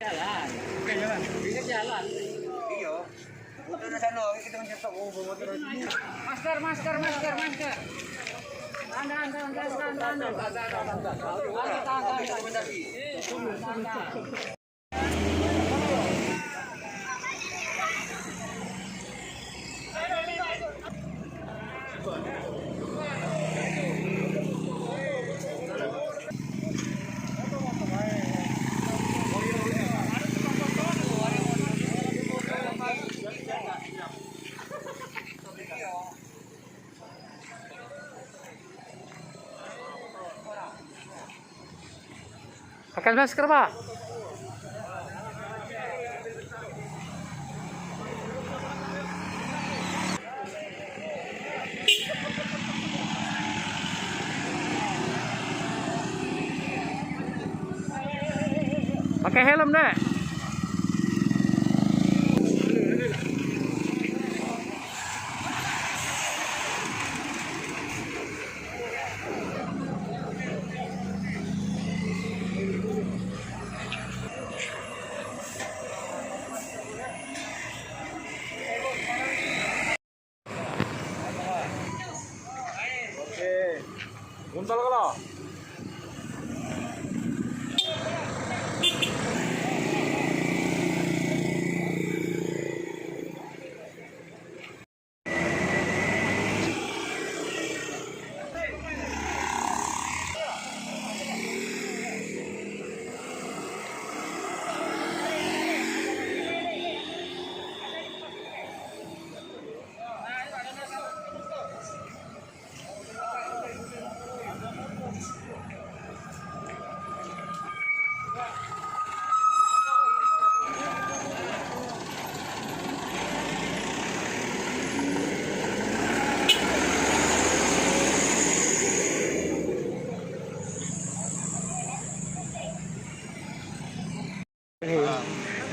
Jalan. Oke, jalan. Ini jalan. Iya. Motor di sana, kita mencetak motor di sini. Masker. Pakai masker, Pak. Pakai helm, Dek. Buntal kalau.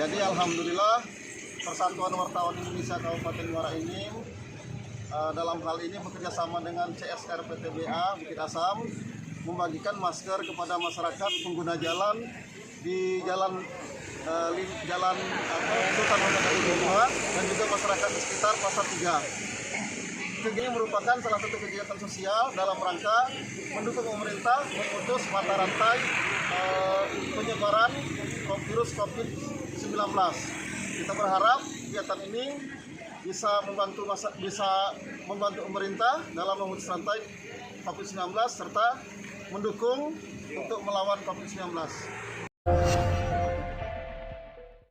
Jadi alhamdulillah Persatuan Wartawan Indonesia Kabupaten Muara Enim dalam hal ini bekerjasama dengan CSR PTBA Bukit Asam membagikan masker kepada masyarakat pengguna jalan di jalan Sultan Hamad II dan juga masyarakat di sekitar Pasar 3. Kegiatan ini merupakan salah satu kegiatan sosial dalam rangka mendukung pemerintah memutus mata rantai penyebaran virus COVID-19. Kita berharap kegiatan ini bisa membantu pemerintah dalam memutus rantai COVID-19 serta mendukung untuk melawan COVID-19.